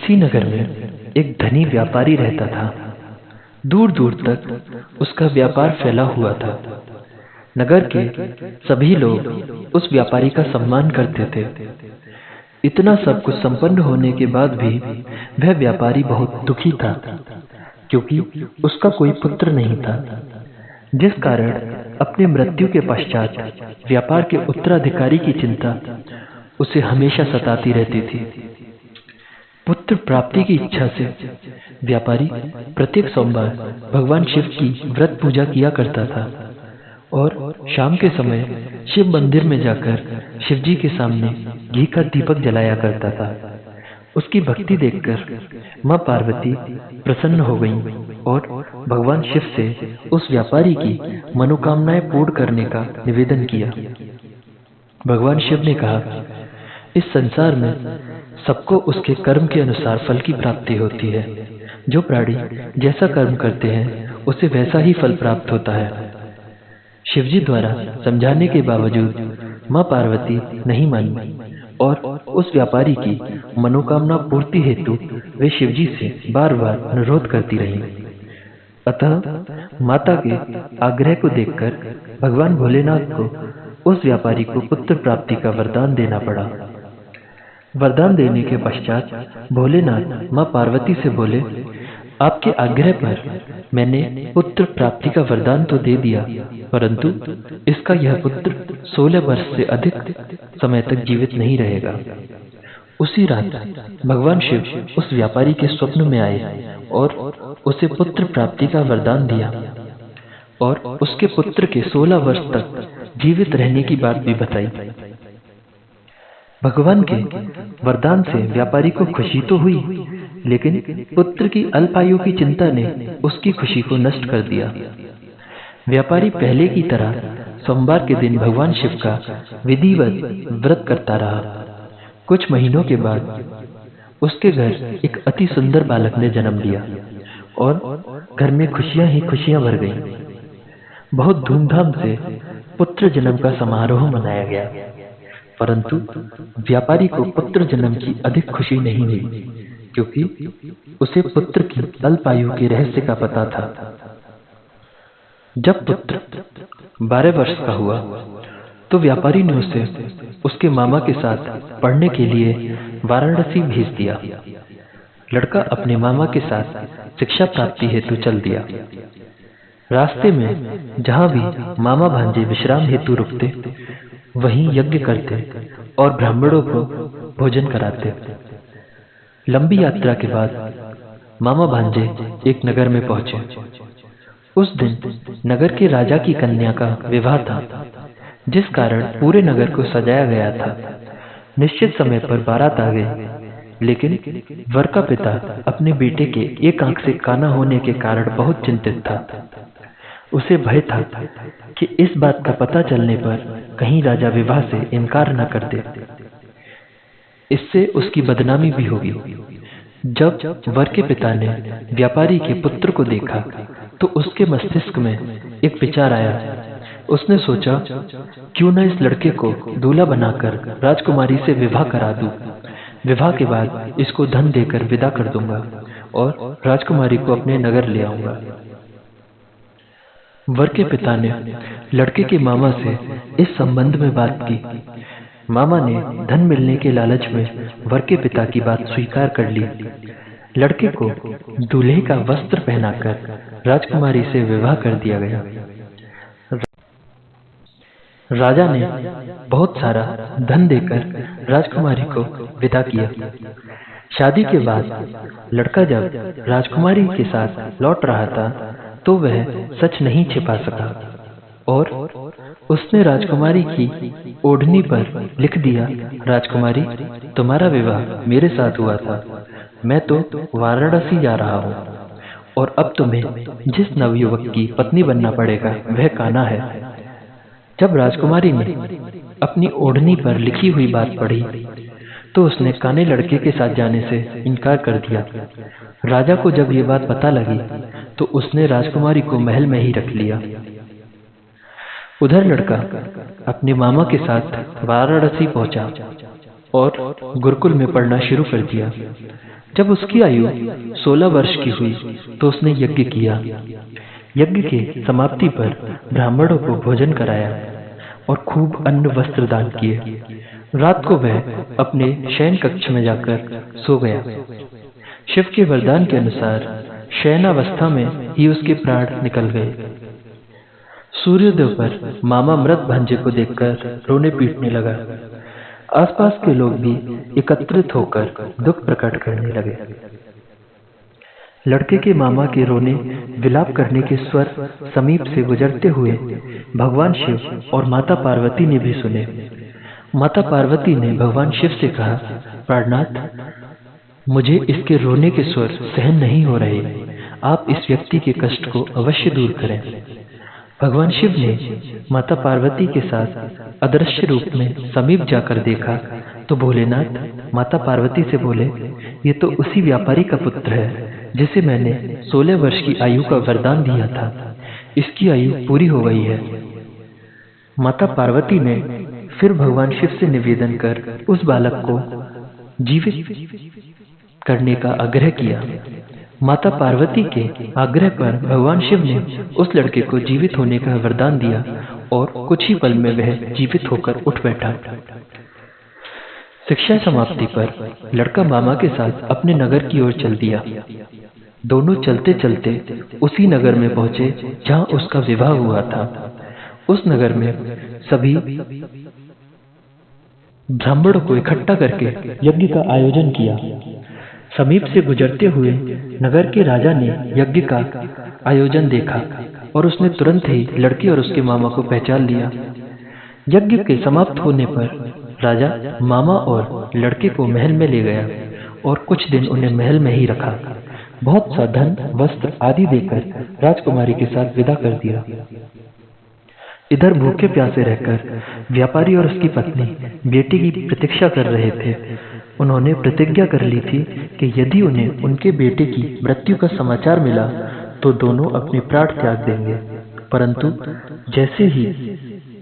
किसी नगर में एक धनी व्यापारी रहता था। दूर दूर तक उसका व्यापार फैला हुआ था। नगर के सभी लोग उस व्यापारी का सम्मान करते थे। इतना सब कुछ संपन्न होने के बाद भी वह व्यापारी बहुत दुखी था, क्योंकि उसका कोई पुत्र नहीं था, जिस कारण अपने मृत्यु के पश्चात व्यापार के उत्तराधिकारी की चिंता उसे हमेशा सताती रहती थी। पुत्र प्राप्ति की इच्छा से व्यापारी प्रत्येक सोमवार भगवान शिव की व्रत पूजा किया करता था और शाम के समय शिव मंदिर में जाकर शिव जी के सामने घी का दीपक जलाया करता था। उसकी भक्ति देखकर माँ पार्वती प्रसन्न हो गईं और भगवान शिव से उस व्यापारी की मनोकामनाएं पूर्ण करने का निवेदन किया। भगवान शिव ने कहा, इस संसार में सबको उसके कर्म के अनुसार फल की प्राप्ति होती है। जो प्राणी जैसा कर्म करते हैं उसे वैसा ही फल प्राप्त होता है। शिवजी द्वारा समझाने के बावजूद माँ पार्वती नहीं मानी और उस व्यापारी की मनोकामना पूर्ति हेतु वे शिवजी से बार बार अनुरोध करती रहीं। अतः माता के आग्रह को देखकर भगवान भोलेनाथ को उस व्यापारी को पुत्र प्राप्ति का वरदान देना पड़ा। वरदान देने के पश्चात भोलेनाथ माँ पार्वती से बोले, आपके आग्रह पर मैंने पुत्र प्राप्ति का वरदान तो दे दिया, परंतु इसका यह पुत्र 16 वर्ष से अधिक समय तक जीवित नहीं रहेगा। उसी रात भगवान शिव उस व्यापारी के स्वप्न में आए और उसे पुत्र प्राप्ति का वरदान दिया और उसके पुत्र के 16 वर्ष तक जीवित रहने की बात भी बताई। भगवान के वरदान से व्यापारी को खुशी तो हुई, लेकिन पुत्र की अल्पायु की चिंता ने उसकी खुशी को नष्ट कर दिया। व्यापारी पहले की तरह सोमवार के दिन भगवान शिव का विधिवत व्रत करता रहा। कुछ महीनों के बाद उसके घर एक अति सुंदर बालक ने जन्म लिया और घर में खुशियां ही खुशियां भर गईं। बहुत धूमधाम से पुत्र जन्म का समारोह मनाया गया, परंतु व्यापारी को पुत्र जन्म की अधिक खुशी नहीं हुई, क्योंकि उसे पुत्र की अल्पायु के रहस्य का पता था। जब पुत्र 12 वर्ष का हुआ तो व्यापारी ने उसे उसके मामा के साथ पढ़ने के लिए वाराणसी भेज दिया। लड़का अपने मामा के साथ शिक्षा प्राप्ति हेतु चल दिया। रास्ते में जहाँ भी मामा भांजे विश्राम हेतु रुकते, वहीं यज्ञ करते और ब्राह्मणों को भोजन कराते। लंबी यात्रा के बाद मामा भांजे एक नगर में पहुंचे। उस दिन नगर के राजा की कन्या का विवाह था, जिस कारण पूरे नगर को सजाया गया था। निश्चित समय पर बारात आ गई, लेकिन वर का पिता अपने बेटे के एक आंख से काना होने के कारण बहुत चिंतित था। उसे भय था कि इस बात का पता चलने पर कहीं राजा विवाह से इनकार न कर दे, इससे उसकी बदनामी भी होगी। जब वर के पिता ने व्यापारी के पुत्र को देखा तो उसके मस्तिष्क में एक विचार आया। उसने सोचा, क्यों न इस लड़के को दूल्हा बनाकर राजकुमारी से विवाह करा दूं। विवाह के बाद इसको धन देकर विदा कर दूंगा और राजकुमारी को अपने नगर ले आऊंगा। वर के पिता ने लड़के के मामा से इस संबंध में बात की। मामा ने धन मिलने के लालच में वर के पिता की बात स्वीकार कर ली। लड़के को दूल्हे का वस्त्र पहनाकर राजकुमारी से विवाह कर दिया गया। राजा ने बहुत सारा धन देकर राजकुमारी को विदा किया। शादी के बाद लड़का जब राजकुमारी के साथ लौट रहा था तो वह सच नहीं छिपा सका और उसने राजकुमारी की ओढ़नी पर लिख दिया, राजकुमारी, तुम्हारा विवाह मेरे साथ हुआ था। मैं तो वाराणसी जा रहा हूँ और अब तुम्हें जिस नवयुवक की पत्नी बनना पड़ेगा वह कान्हा है। जब राजकुमारी ने अपनी ओढ़नी पर लिखी हुई बात पढ़ी तो उसने काने लड़के के साथ जाने से इनकार कर दिया। राजा को जब ये बात पता लगी तो उसने राजकुमारी को महल में ही रख लिया। उधर लड़का अपने मामा के साथ वाराणसी पहुंचा और गुरुकुल में पढ़ना शुरू कर दिया। जब उसकी आयु 16 वर्ष की हुई तो उसने यज्ञ किया। यज्ञ के समाप्ति पर ब्राह्मणों को भोजन कराया और खूब अन्न वस्त्र दान किए। रात को वह अपने शयन कक्ष में जाकर सो गया। शिव के वरदान के अनुसार शयनावस्था में ही उसके प्राण निकल गए। सूर्योदय पर मामा मृत भांजे को देखकर रोने पीटने लगा। आसपास के लोग भी एकत्रित होकर दुख प्रकट करने लगे। लड़के के मामा के रोने विलाप करने के स्वर समीप से गुजरते हुए भगवान शिव और माता पार्वती ने भी सुने। माता पार्वती ने भगवान शिव से कहा, प्राणनाथ, मुझे इसके रोने के स्वर सहन नहीं हो रहे, आप इस व्यक्ति के कष्ट को अवश्य दूर करें। भगवान शिव ने माता पार्वती के साथ अदृश्य रूप में समीप जाकर देखा तो भोलेनाथ माता पार्वती से बोले, ये तो उसी व्यापारी का पुत्र है जिसे मैंने 16 वर्ष की आयु का वरदान दिया था। इसकी आयु पूरी हो गई है। माता पार्वती ने फिर भगवान शिव से निवेदन कर उस बालक को जीवित करने का आग्रह किया। माता पार्वती के आग्रह पर भगवान शिव ने उस लड़के को जीवित होने का वरदान दिया और कुछ ही पल में वह जीवित होकर उठ बैठा। शिक्षा समाप्ति पर लड़का मामा के साथ अपने नगर की ओर चल दिया। दोनों चलते चलते उसी नगर में पहुंचे जहां उसका विवाह हुआ था। उस नगर में सभी ब्राह्मणों को इकट्ठा करके यज्ञ का आयोजन किया। समीप से गुजरते हुए नगर के राजा ने यज्ञ का आयोजन देखा और उसने तुरंत ही लड़के और उसके मामा को पहचान लिया। यज्ञ के समाप्त होने पर राजा मामा और लड़के को महल में ले गया और कुछ दिन उन्हें महल में ही रखा। बहुत सा धन, वस्त्र आदि देकर राजकुमारी के साथ विदा कर दिया। इधर भूखे प्यासे रहकर व्यापारी और उसकी पत्नी बेटी की प्रतीक्षा कर रहे थे। उन्होंने प्रतिज्ञा कर ली थी कि यदि उन्हें उनके बेटे की मृत्यु का समाचार मिला तो दोनों अपने प्राण त्याग देंगे। परंतु जैसे ही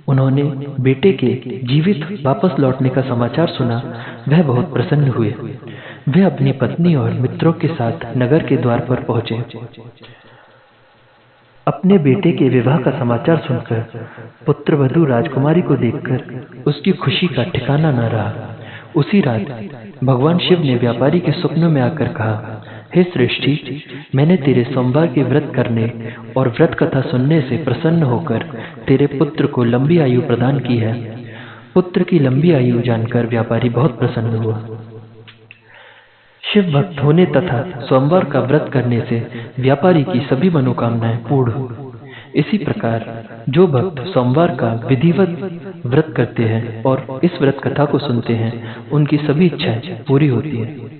उन्होंने बेटे के जीवित वापस लौटने का समाचार सुना, वह बहुत प्रसन्न हुए। वे अपनी पत्नी और मित्रों के साथ नगर के द्वार पर पहुंचे। अपने बेटे के विवाह का समाचार सुनकर पुत्रवधू राजकुमारी को देखकर उसकी खुशी का ठिकाना न रहा। उसी रात भगवान शिव ने व्यापारी के स्वप्नों में आकर कहा, हे श्रेष्ठी, मैंने तेरे सोमवार के व्रत करने और व्रत कथा सुनने से प्रसन्न होकर तेरे पुत्र को लंबी आयु प्रदान की है। पुत्र की लंबी आयु जानकर व्यापारी बहुत प्रसन्न हुआ। शिव भक्त होने तथा सोमवार का व्रत करने से व्यापारी की सभी मनोकामनाएं पूर्ण हुई। इसी प्रकार जो भक्त सोमवार का विधिवत व्रत करते हैं और इस व्रत कथा को सुनते हैं, उनकी सभी इच्छाएं पूरी होती हैं।